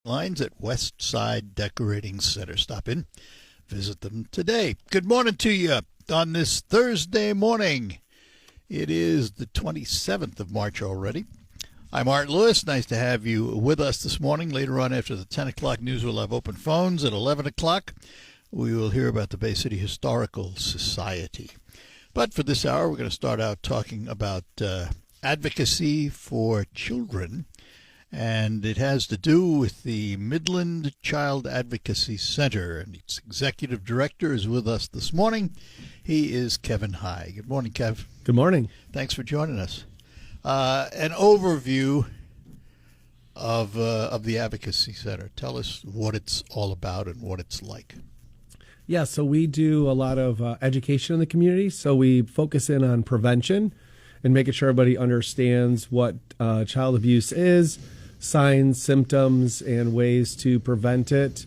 Lines at West Side Decorating Center. Stop in, visit them today. Good morning to you on this Thursday morning. It is the 27th of March already. I'm Art Lewis. Nice to have you with us this morning. Later on after the 10 o'clock news, we'll have open phones. At 11 o'clock, we will hear about the Bay City Historical Society. But for this hour, we're going to start out talking about advocacy for children. And it has to do with the Midland Child Advocacy Center, and its executive director is with us this morning. He is Kevin High. Good morning, Kev. Good morning. Thanks for joining us. An overview of the Advocacy Center. Tell us what it's all about and what it's like. Yeah, so we do a lot of education in the community. So we focus in on prevention and making sure everybody understands what child abuse is, signs, symptoms, and ways to prevent it.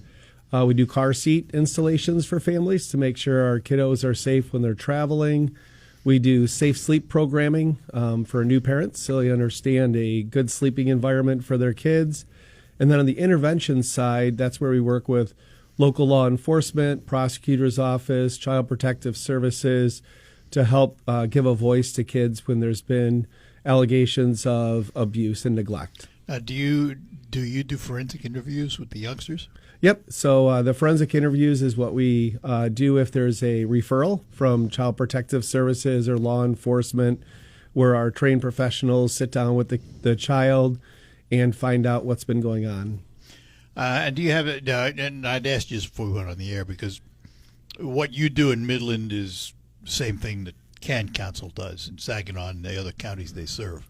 We do car seat installations for families to make sure our kiddos are safe when they're traveling. We do safe sleep programming for new parents so they understand a good sleeping environment for their kids. And then on the intervention side, that's where we work with local law enforcement, prosecutor's office, child protective services to help give a voice to kids when there's been allegations of abuse and neglect. Do you do forensic interviews with the youngsters? Yep. So the forensic interviews is what we do if there's a referral from Child Protective Services or law enforcement, where our trained professionals sit down with the child and find out what's been going on. And do you have it? And I'd ask you this before we went on the air, because what you do in Midland is the same thing that Can Council does in Saginaw and the other counties they serve.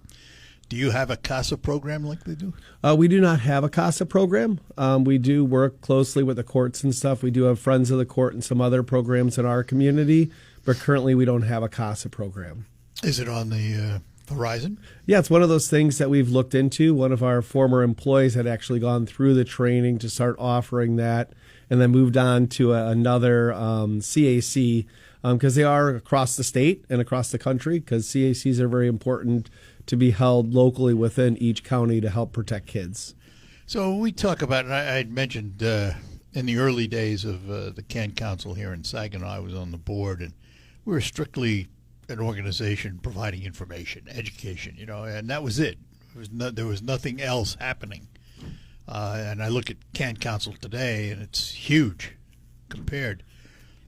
Do you have a CASA program like they do? We do not have a CASA program. We do work closely with the courts and stuff. We do have Friends of the Court and some other programs in our community, but currently we don't have a CASA program. Is it on the horizon? Yeah, it's one of those things that we've looked into. One of our former employees had actually gone through the training to start offering that and then moved on to another CAC because they are across the state and across the country, because CACs are very important to be held locally within each county to help protect kids. So we talk about, and I mentioned in the early days of the Can Council here in Saginaw, I was on the board, and we were strictly an organization providing information, education, and that was it. There was nothing else happening. And I look at Can Council today, and it's huge compared.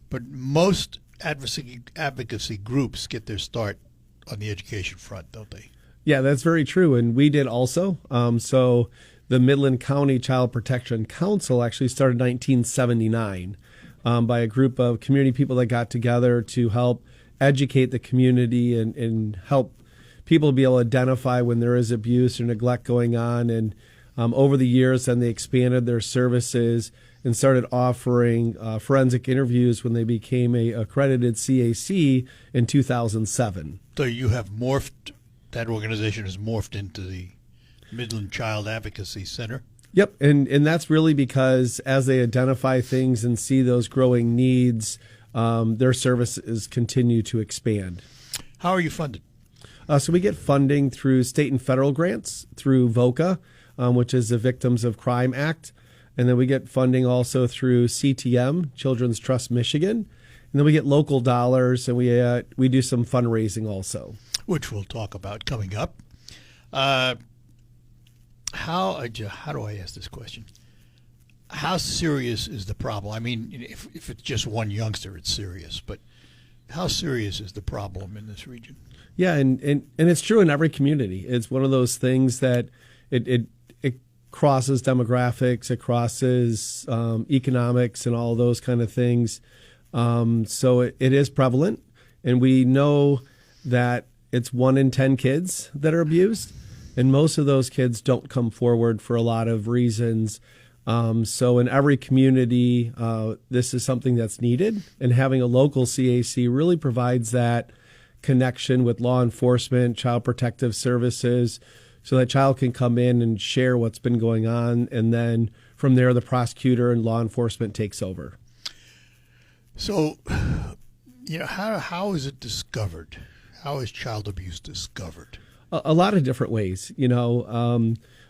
But most advocacy groups get their start on the education front, don't they? Yeah, that's very true, and we did also. So the Midland County Child Protection Council actually started in 1979 by a group of community people that got together to help educate the community and help people be able to identify when there is abuse or neglect going on. And over the years, then they expanded their services and started offering forensic interviews when they became a accredited CAC in 2007. So you have morphed, that organization has morphed into the Midland Child Advocacy Center? Yep, and that's really because as they identify things and see those growing needs, their services continue to expand. How are you funded? So we get funding through state and federal grants, through VOCA, which is the Victims of Crime Act. And then we get funding also through CTM, Children's Trust Michigan. And then we get local dollars, and we do some fundraising also, which we'll talk about coming up. How do I ask this question? How serious is the problem? I mean, if it's just one youngster, it's serious. But how serious is the problem in this region? Yeah, and it's true in every community. It's one of those things that it crosses demographics, it crosses economics and all those kind of things. So it is prevalent, and we know that it's 1 in 10 kids that are abused, and most of those kids don't come forward for a lot of reasons. So in every community, this is something that's needed, and having a local CAC really provides that connection with law enforcement, child protective services, so that child can come in and share what's been going on, and then from there the prosecutor and law enforcement takes over. So, how is it discovered? How is child abuse discovered? A lot of different ways.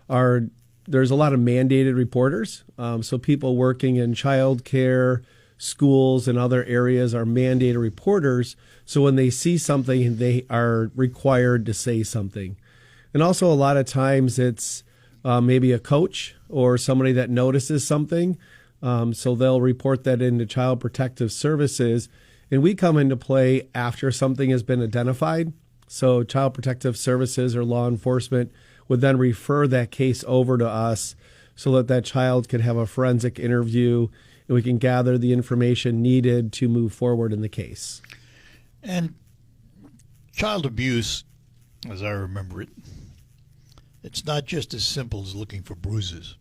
Our there's a lot of mandated reporters. So people working in childcare, schools, and other areas are mandated reporters. So when they see something, they are required to say something. And also a lot of times it's maybe a coach or somebody that notices something. So they'll report that into Child Protective Services. And we come into play after something has been identified. So Child Protective Services or law enforcement would then refer that case over to us so that that child could have a forensic interview and we can gather the information needed to move forward in the case. And child abuse, as I remember it, it's not just as simple as looking for bruises,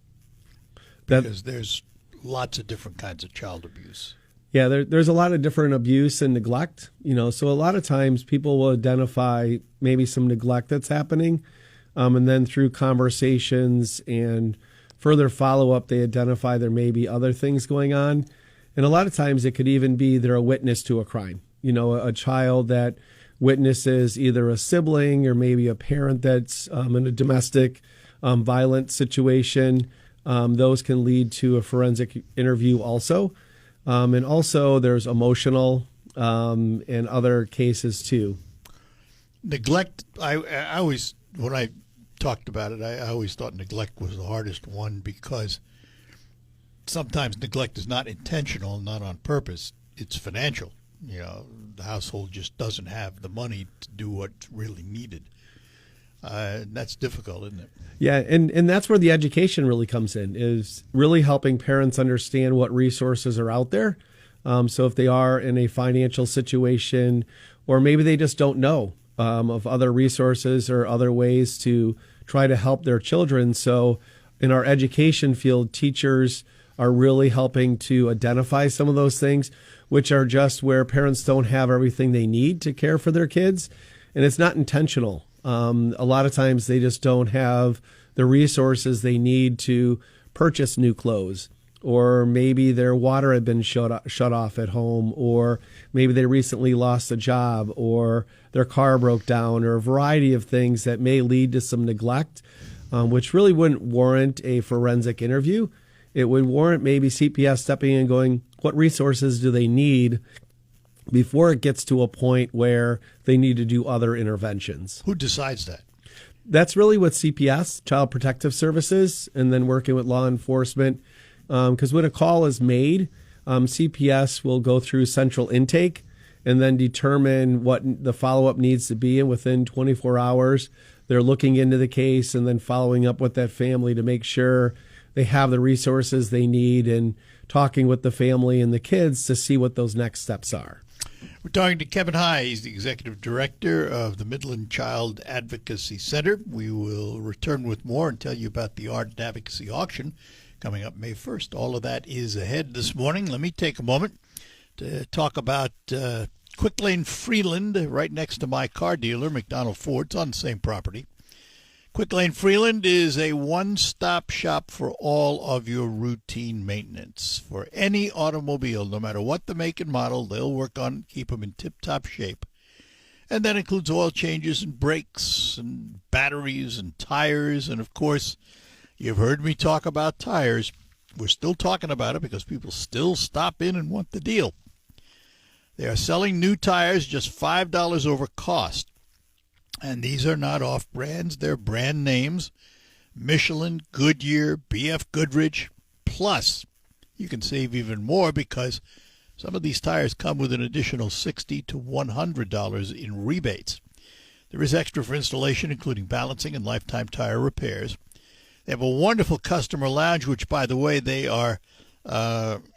because there's lots of different kinds of child abuse. Yeah, there's a lot of different abuse and neglect, so a lot of times people will identify maybe some neglect that's happening, and then through conversations and further follow-up, they identify there may be other things going on. And a lot of times it could even be they're a witness to a crime. A child that witnesses either a sibling or maybe a parent that's in a domestic violent situation. Those can lead to a forensic interview also. And also there's emotional and other cases too. Neglect, I always, when I talked about it, I always thought neglect was the hardest one, because sometimes neglect is not intentional, not on purpose. It's financial. The household just doesn't have the money to do what's really needed. That's difficult, isn't it? Yeah, and that's where the education really comes in, is really helping parents understand what resources are out there. So if they are in a financial situation, or maybe they just don't know of other resources or other ways to try to help their children. So in our education field, teachers are really helping to identify some of those things, which are just where parents don't have everything they need to care for their kids. And it's not intentional. A lot of times they just don't have the resources they need to purchase new clothes, or maybe their water had been shut off at home, or maybe they recently lost a job, or their car broke down, or a variety of things that may lead to some neglect, which really wouldn't warrant a forensic interview. It would warrant maybe CPS stepping in and going, what resources do they need before it gets to a point where they need to do other interventions. Who decides that? That's really with CPS, Child Protective Services, and then working with law enforcement. Because when a call is made, CPS will go through central intake and then determine what the follow-up needs to be. And within 24 hours, they're looking into the case and then following up with that family to make sure they have the resources they need, and talking with the family and the kids to see what those next steps are. We're talking to Kevin High. He's the Executive Director of the Midland Child Advocacy Center. We will return with more and tell you about the Art and Advocacy Auction coming up May 1st. All of that is ahead this morning. Let me take a moment to talk about Quick Lane Freeland, right next to my car dealer, McDonald Ford. It's on the same property. Quick Lane Freeland is a one-stop shop for all of your routine maintenance. For any automobile, no matter what the make and model, they'll work on keep them in tip-top shape. And that includes oil changes and brakes and batteries and tires. And, of course, you've heard me talk about tires. We're still talking about it because people still stop in and want the deal. They are selling new tires just $5 over cost. And these are not off-brands. They're brand names: Michelin, Goodyear, BF Goodrich. Plus, you can save even more because some of these tires come with an additional $60 to $100 in rebates. There is extra for installation, including balancing and lifetime tire repairs. They have a wonderful customer lounge, which, by the way, they are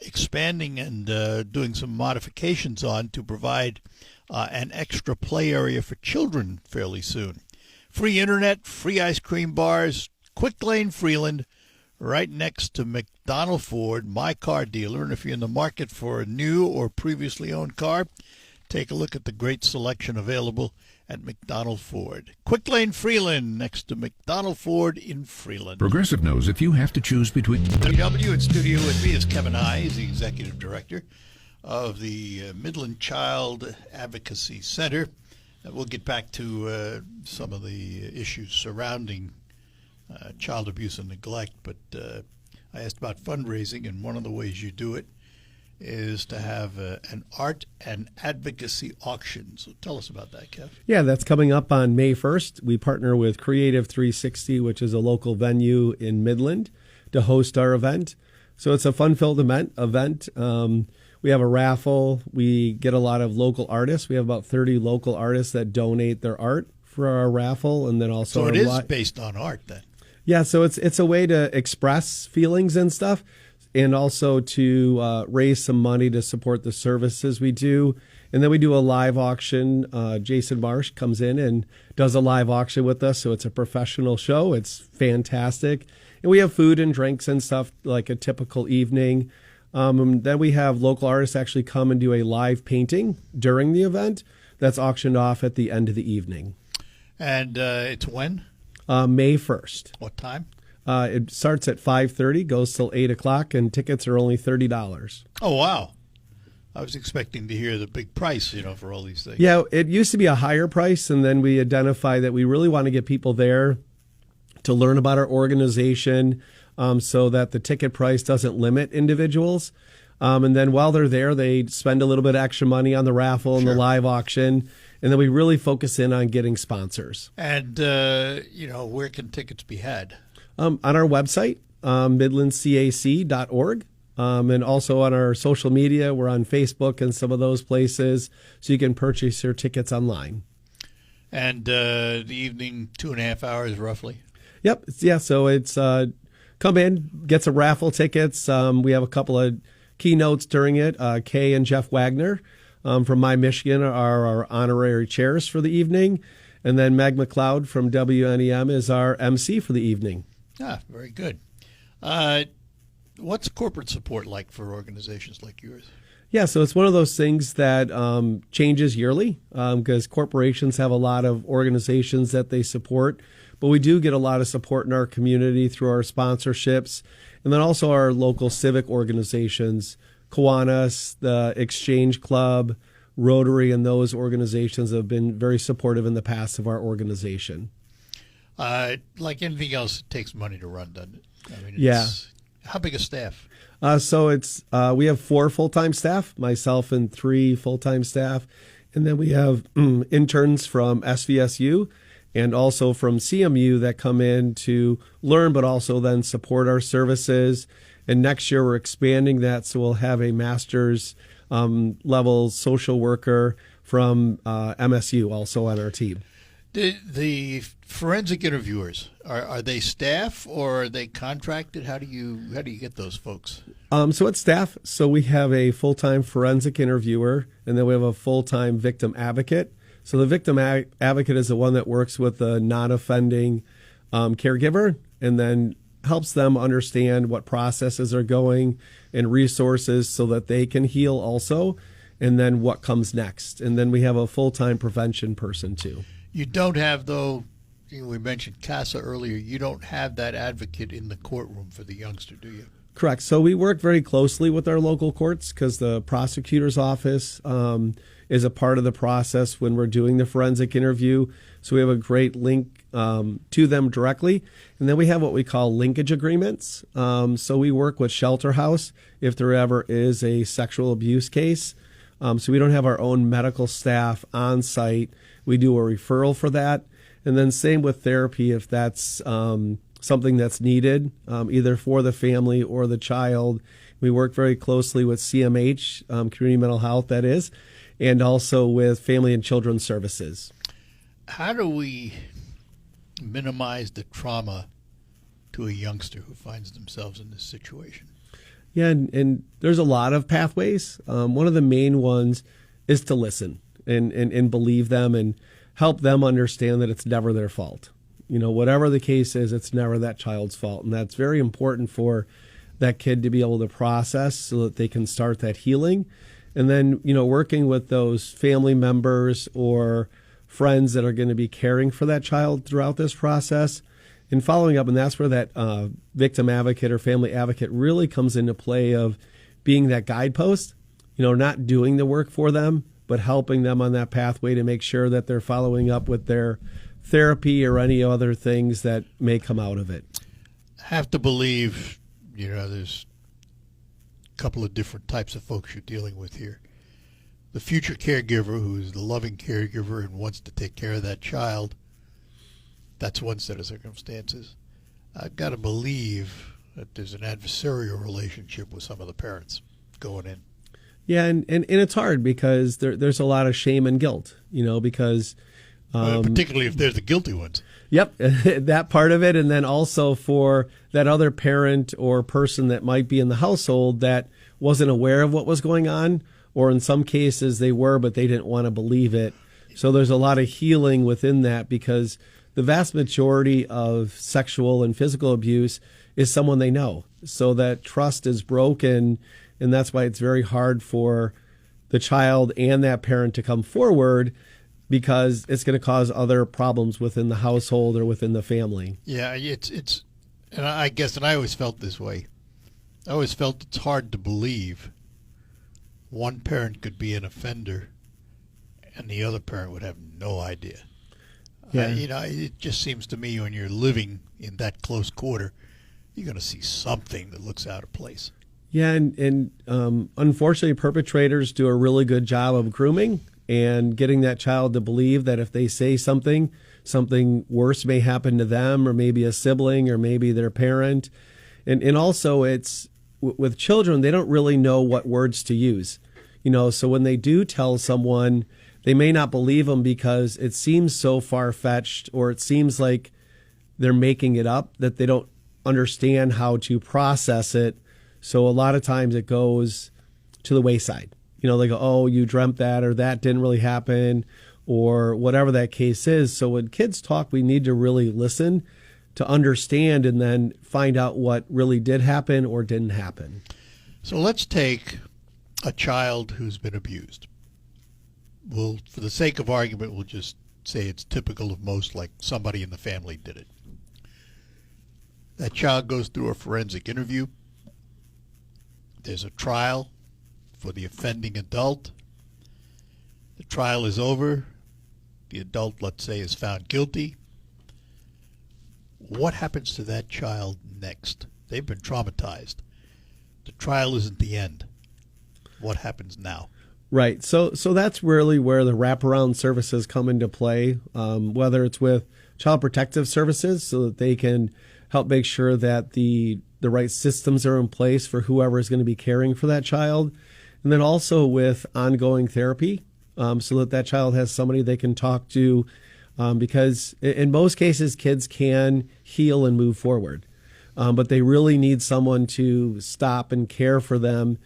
expanding and doing some modifications on to provide an extra play area for children fairly soon. Free internet, free ice cream bars. Quick Lane Freeland, right next to McDonald Ford, my car dealer. And if you're in the market for a new or previously owned car, take a look at the great selection available at McDonald Ford. Quick Lane Freeland, next to McDonald Ford in Freeland. Progressive knows if you have to choose between... WW in studio with me is Kevin High. He's the Executive Director of the Midland Child Advocacy Center. We'll get back to some of the issues surrounding child abuse and neglect, but I asked about fundraising, and one of the ways you do it is to have an art and advocacy auction. So tell us about that, Kev. Yeah, that's coming up on May 1st. We partner with Creative 360, which is a local venue in Midland, to host our event. So it's a fun-filled event. We have a raffle. We get a lot of local artists. We have about 30 local artists that donate their art for our raffle, and then also so it is based on art then. Yeah, so it's a way to express feelings and stuff, and also to raise some money to support the services we do. And then we do a live auction. Jason Marsh comes in and does a live auction with us, so it's a professional show. It's fantastic. And we have food and drinks and stuff like a typical evening. And then we have local artists actually come and do a live painting during the event that's auctioned off at the end of the evening. And it's when? May 1st. What time? It starts at 5:30, goes till 8 o'clock, and tickets are only $30. Oh, wow. I was expecting to hear the big price, for all these things. Yeah, it used to be a higher price, and then we identify that we really want to get people there to learn about our organization, so that the ticket price doesn't limit individuals. And then while they're there, they spend a little bit of extra money on the raffle and Sure. the live auction. And then we really focus in on getting sponsors. And, where can tickets be had? On our website, midlandcac.org. And also on our social media. We're on Facebook and some of those places. So you can purchase your tickets online. And the evening, 2.5 hours roughly? Yep. Yeah. So it's come in, get some raffle tickets. We have a couple of keynotes during it. Kay and Jeff Wagner from My Michigan are our honorary chairs for the evening. And then Meg McLeod from WNEM is our MC for the evening. Ah, very good. What's corporate support like for organizations like yours? Yeah, so it's one of those things that changes yearly because corporations have a lot of organizations that they support. But we do get a lot of support in our community through our sponsorships, and then also our local civic organizations, Kiwanis, the Exchange Club, Rotary, and those organizations have been very supportive in the past of our organization. Like anything else, it takes money to run, doesn't it? I mean, Yeah. How big a staff? So it's we have 4 full-time staff, myself and 3 full-time staff, and then we have interns from SVSU and also from CMU that come in to learn, but also then support our services. And next year we're expanding that, so we'll have a master's level social worker from MSU also on our team. The forensic interviewers, are they staff or are they contracted? How do you get those folks? So it's staff. So we have a full-time forensic interviewer, and then we have a full-time victim advocate. So the victim advocate is the one that works with the non-offending caregiver and then helps them understand what processes are going and resources so that they can heal also, and then what comes next. And then we have a full-time prevention person too. You don't have, though, we mentioned CASA earlier, you don't have that advocate in the courtroom for the youngster, do you? Correct. So we work very closely with our local courts because the prosecutor's office is a part of the process when we're doing the forensic interview. So we have a great link to them directly. And then we have what we call linkage agreements. So we work with Shelter House if there ever is a sexual abuse case. So we don't have our own medical staff on site. We do a referral for that. And then same with therapy if that's something that's needed, either for the family or the child. We work very closely with CMH, Community Mental Health, that is, and also with Family and Children's Services. How do we minimize the trauma to a youngster who finds themselves in this situation? Yeah, and there's a lot of pathways. One of the main ones is to listen and believe them and help them understand that it's never their fault. You know, whatever the case is, it's never that child's fault. And that's very important for that kid to be able to process so that they can start that healing. And then, you know, working with those family members or friends that are going to be caring for that child throughout this process and following up. And that's where that victim advocate or family advocate really comes into play of being that guidepost, you know, not doing the work for them, but helping them on that pathway to make sure that they're following up with their therapy or any other things that may come out of it. Have to believe, there's a couple of different types of folks you're dealing with here. The future caregiver, who's the loving caregiver and wants to take care of that child, that's one set of circumstances. I've got to believe that there's an adversarial relationship with some of the parents going in. Yeah, and it's hard because there's a lot of shame and guilt, because... particularly if they're the guilty ones. Yep, that part of it. And then also for that other parent or person that might be in the household that wasn't aware of what was going on, or in some cases they were, but they didn't want to believe it. So there's a lot of healing within that, because the vast majority of sexual and physical abuse is someone they know. So that trust is broken, and that's why it's very hard for the child and that parent to come forward, because it's going to cause other problems within the household or within the family. Yeah, it's, and I guess, and I always felt this way. I always felt it's hard to believe one parent could be an offender and the other parent would have no idea. Yeah. It just seems to me when you're living in that close quarter, you're going to see something that looks out of place. Yeah, and unfortunately, perpetrators do a really good job of grooming and getting that child to believe that if they say something worse may happen to them, or maybe a sibling, or maybe their parent. And also, it's with children, they don't really know what words to use. So when they do tell someone, they may not believe them because it seems so far-fetched, or it seems like they're making it up, that they don't understand how to process it. So a lot of times it goes to the wayside. They go, oh, you dreamt that, or that didn't really happen, or whatever that case is. So when kids talk, we need to really listen to understand and then find out what really did happen or didn't happen. So let's take a child who's been abused. Well, for the sake of argument, we'll just say it's typical of most, like somebody in the family did it. That child goes through a forensic interview. There's a trial for the offending adult. The trial is over. The adult, let's say, is found guilty. What happens to that child next? They've been traumatized. The trial isn't the end. What happens now? Right. So that's really where the wraparound services come into play, whether it's with Child Protective Services, so that they can help make sure that the right systems are in place for whoever is going to be caring for that child. And then also with ongoing therapy, so that child has somebody they can talk to, because in most cases, kids can heal and move forward. But they really need someone to stop and care for them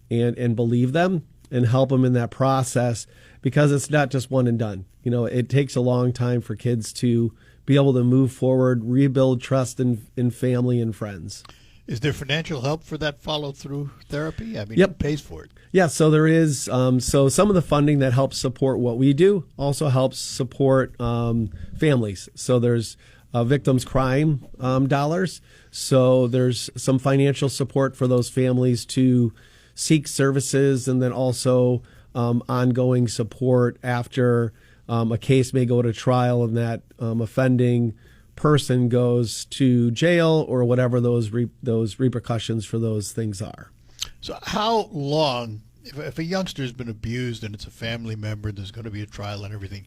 and believe them and help them in that process, because it's not just one and done. It takes a long time for kids to be able to move forward, rebuild trust in family and friends. Is there financial help for that follow-through therapy? I mean, Yep. Who pays for it? Yeah, so there is. So some of the funding that helps support what we do also helps support families. So there's victims' crime dollars. So there's some financial support for those families to seek services, and then also ongoing support after a case may go to trial and that offending person goes to jail, or whatever those repercussions for those things are. So how long, if a youngster has been abused and it's a family member, there's going to be a trial and everything,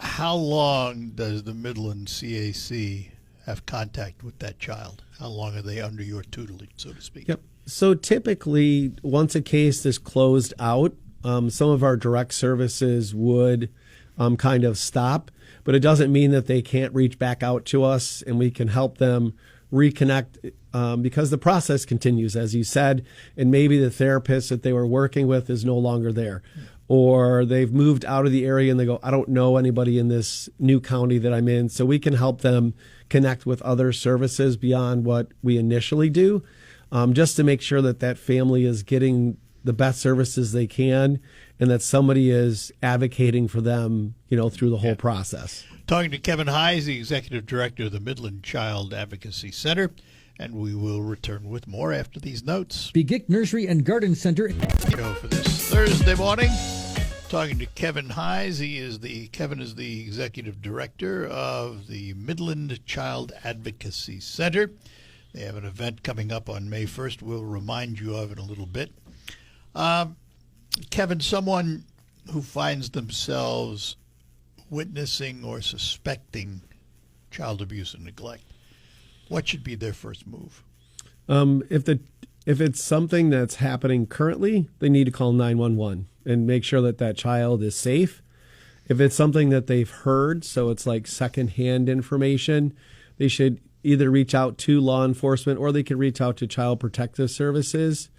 how long does the Midland CAC have contact with that child? How long are they under your tutelage, so to speak? Yep. So typically, once a case is closed out, some of our direct services would kind of stop, but it doesn't mean that they can't reach back out to us and we can help them reconnect, because the process continues, as you said, and maybe the therapist that they were working with is no longer there, or they've moved out of the area and they go, I don't know anybody in this new county that I'm in. So we can help them connect with other services beyond what we initially do, just to make sure that family is getting the best services they can, and that somebody is advocating for them, through the whole process. Talking to Kevin Hise, the Executive Director of the Midland Child Advocacy Center, and we will return with more after these notes. Begic Nursery and Garden Center. For this Thursday morning, Talking to Kevin Heise. Kevin is the executive director of the Midland Child Advocacy Center. They have an event coming up on May 1st. We'll remind you of it in a little bit. Kevin, someone who finds themselves witnessing or suspecting child abuse and neglect, what should be their first move? If it's something that's happening currently, they need to call 911 and make sure that that child is safe. If it's something that they've heard, so it's like secondhand information, they should either reach out to law enforcement or they can reach out to Child Protective Services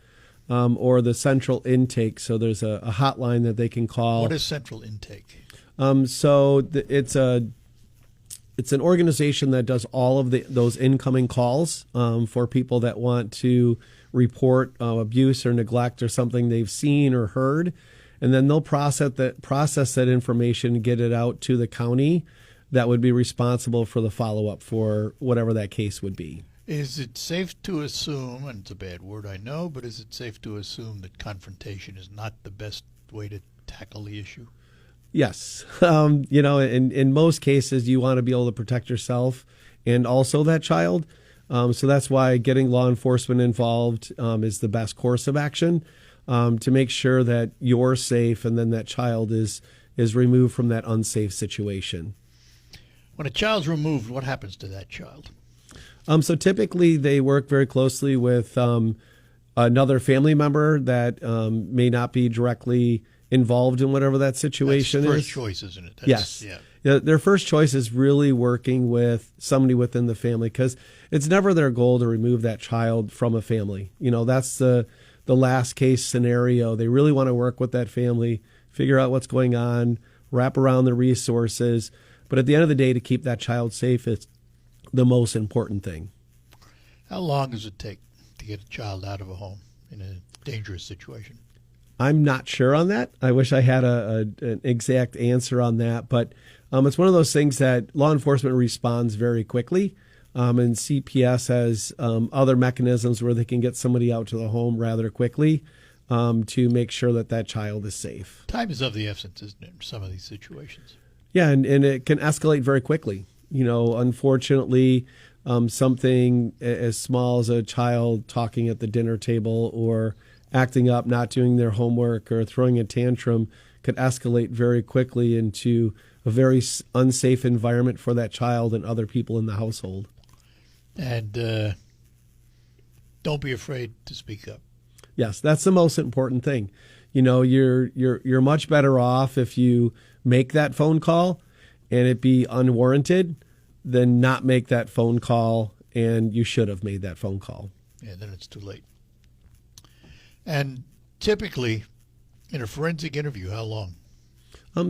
or the Central Intake. So there's a hotline that they can call. What is Central Intake? It's an organization that does all of those incoming calls for people that want to report abuse or neglect or something they've seen or heard, and then they'll process that information and get it out to the county that would be responsible for the follow-up for whatever that case would be. Is it safe to assume, and it's a bad word I know, but is it safe to assume that confrontation is not the best way to tackle the issue? Yes. In most cases, you want to be able to protect yourself and also that child. So that's why getting law enforcement involved is the best course of action to make sure that you're safe and then that child is removed from that unsafe situation. When a child's removed, what happens to that child? So typically they work very closely with another family member that may not be directly involved in whatever that situation That's is. first choice, isn't it? Yes. Yeah. Their first choice is really working with somebody within the family because it's never their goal to remove that child from a family. That's the last case scenario. They really want to work with that family, figure out what's going on, wrap around the resources. But at the end of the day, to keep that child safe is the most important thing. How long does it take to get a child out of a home in a dangerous situation? I'm not sure on that. I wish I had an exact answer on that, but it's one of those things that law enforcement responds very quickly, and CPS has other mechanisms where they can get somebody out to the home rather quickly to make sure that that child is safe. Time is of the essence, isn't it, in some of these situations? Yeah, and it can escalate very quickly. Unfortunately, something as small as a child talking at the dinner table or acting up, not doing their homework, or throwing a tantrum could escalate very quickly into a very unsafe environment for that child and other people in the household. And don't be afraid to speak up. Yes, that's the most important thing. You're much better off if you make that phone call and it be unwarranted than not make that phone call and you should have made that phone call. Yeah, then it's too late. And typically, in a forensic interview, how long?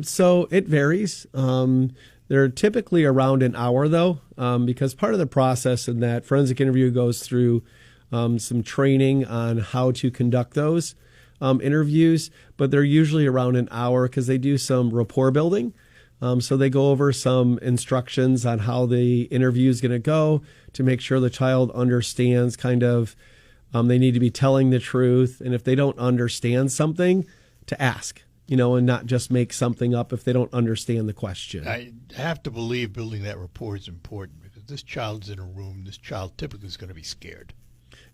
So it varies. They're typically around an hour, though, because part of the process in that forensic interview goes through some training on how to conduct those interviews, but they're usually around an hour because they do some rapport building. So they go over some instructions on how the interview is going to go to make sure the child understands kind of they need to be telling the truth. And if they don't understand something, to ask, and not just make something up if they don't understand the question. I have to believe building that rapport is important because this child's in a room. This child typically is going to be scared.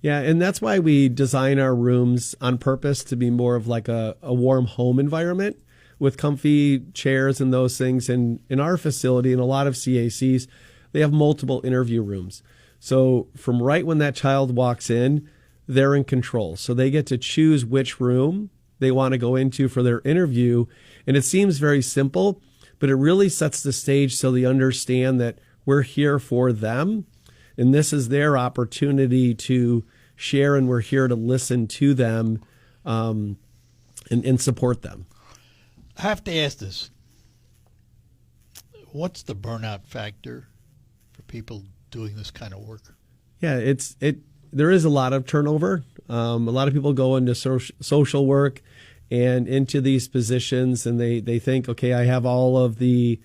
Yeah, and that's why we design our rooms on purpose to be more of like a warm home environment with comfy chairs and those things. And in our facility, in a lot of CACs, they have multiple interview rooms. So from right when that child walks in, they're in control. So they get to choose which room they want to go into for their interview. And it seems very simple, but it really sets the stage so they understand that we're here for them. And this is their opportunity to share, and we're here to listen to them and support them. I have to ask this. What's the burnout factor for people doing this kind of work? Yeah, there is a lot of turnover. A lot of people go into social work and into these positions, and they think, okay, I have all of the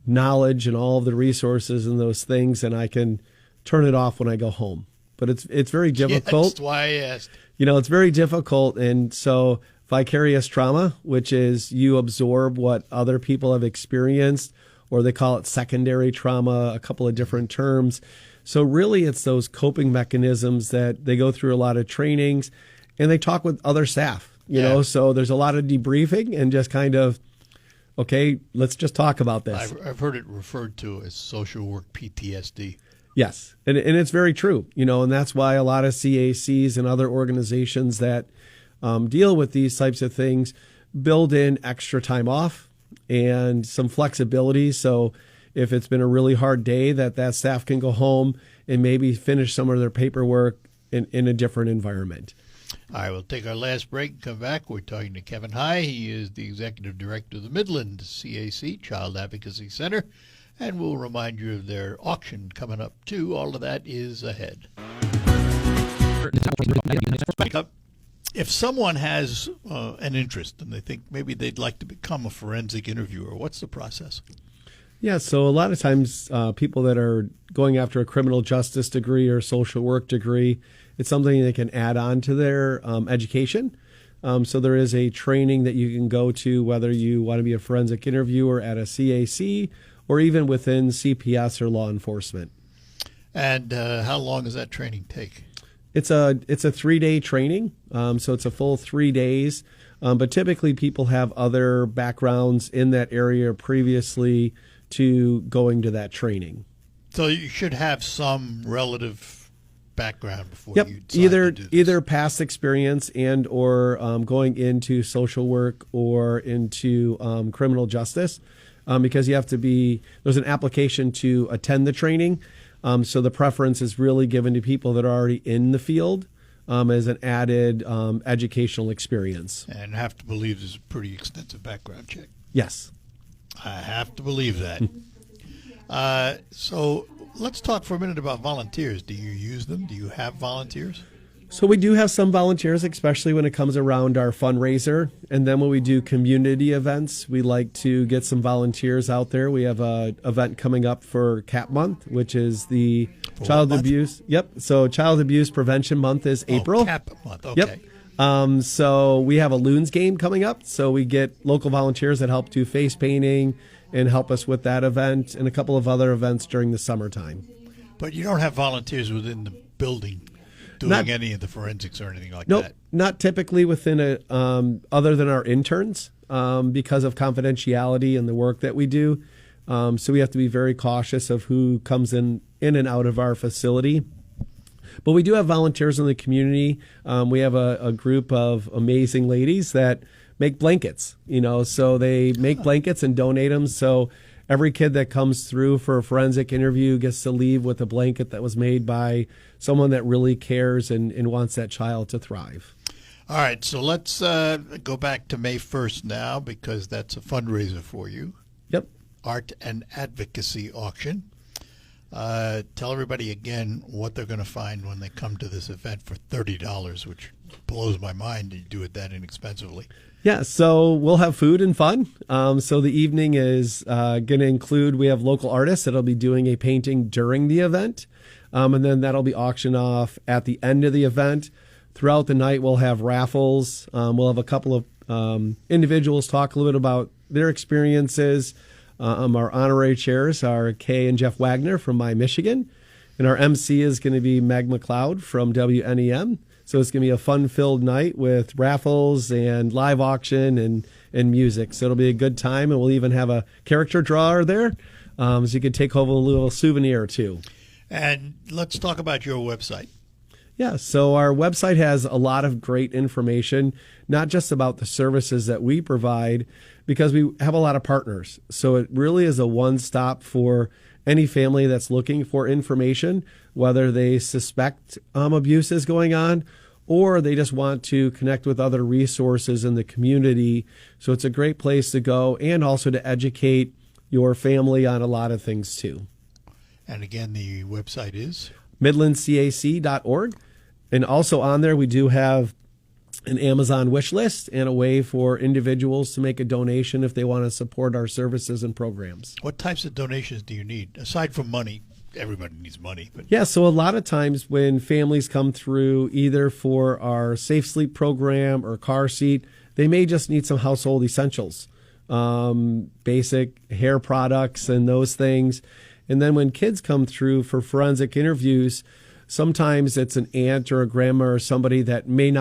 knowledge and all of the resources and those things, and I can turn it off when I go home. But it's very difficult. That's why I asked. It's very difficult. And so vicarious trauma, which is you absorb what other people have experienced, or they call it secondary trauma, a couple of different terms. So really it's those coping mechanisms that they go through a lot of trainings, and they talk with other staff, you know, so there's a lot of debriefing and just kind of, okay, let's just talk about this. I've heard it referred to as social work PTSD. Yes, and it's very true, you know, and that's why a lot of CACs and other organizations that deal with these types of things build in extra time off and some flexibility. So if it's been a really hard day, that staff can go home and maybe finish some of their paperwork in a different environment. All right, we'll take our last break and come back. We're talking to Kevin High. He is the Executive Director of the Midland CAC, Child Advocacy Center, and we'll remind you of their auction coming up, too. All of that is ahead. If someone has an interest and they think maybe they'd like to become a forensic interviewer, what's the process? Yeah, so a lot of times people that are going after a criminal justice degree or social work degree, it's something they can add on to their education. So there is a training that you can go to, whether you want to be a forensic interviewer at a CAC or even within CPS or law enforcement. And how long does that training take? It's a 3-day training, so it's a full 3 days. But typically people have other backgrounds in that area previously to going to that training. So you should have some relative background before you decide either to do this. either past experience and or going into social work or into criminal justice, because you have to there's an application to attend the training. So the preference is really given to people that are already in the field as an added educational experience. And I have to believe there's a pretty extensive background check. Yes. I have to believe that. So let's talk for a minute about volunteers. Do you use them? Do you have volunteers? So we do have some volunteers, especially when it comes around our fundraiser. And then when we do community events, we like to get some volunteers out there. We have an event coming up for CAP Month, which is the Child Abuse. Yep. So Child Abuse Prevention Month is April. CAP Month. Okay. Yep. So we have a Loons game coming up. So we get local volunteers that help do face painting and help us with that event and a couple of other events during the summertime. But you don't have volunteers within the building doing any of the forensics or anything like Nope, that? not typically within other than our interns because of confidentiality and the work that we do. So we have to be very cautious of who comes in and out of our facility. But we do have volunteers in the community. We have a group of amazing ladies that make blankets, so they make blankets and donate them. So every kid that comes through for a forensic interview gets to leave with a blanket that was made by someone that really cares and wants that child to thrive. All right, so let's go back to May 1st now because that's a fundraiser for you. Yep. Art and Advocacy Auction. Tell everybody again what they're going to find when they come to this event for $30, which blows my mind to do it that inexpensively. Yeah, so we'll have food and fun. So the evening is going to include, we have local artists that'll be doing a painting during the event. And then that'll be auctioned off at the end of the event. Throughout the night, we'll have raffles. We'll have a couple of individuals talk a little bit about their experiences. Our honorary chairs are Kay and Jeff Wagner from My Michigan. And our MC is going to be Meg McLeod from WNEM. So it's going to be a fun-filled night with raffles and live auction and music. So it'll be a good time. And we'll even have a character drawer there so you can take home a little souvenir, too. And let's talk about your website. Yeah, so our website has a lot of great information, not just about the services that we provide, because we have a lot of partners. So it really is a one-stop for any family that's looking for information, whether they suspect abuse is going on or they just want to connect with other resources in the community. So it's a great place to go and also to educate your family on a lot of things, too. And again, the website is? MidlandCAC.org. And also on there, we do have an Amazon wish list and a way for individuals to make a donation if they want to support our services and programs. What types of donations do you need? Aside from money, everybody needs money. But yeah, so a lot of times when families come through either for our Safe Sleep program or car seat, they may just need some household essentials, basic hair products and those things. And then when kids come through for forensic interviews, sometimes it's an aunt or a grandma or somebody that may not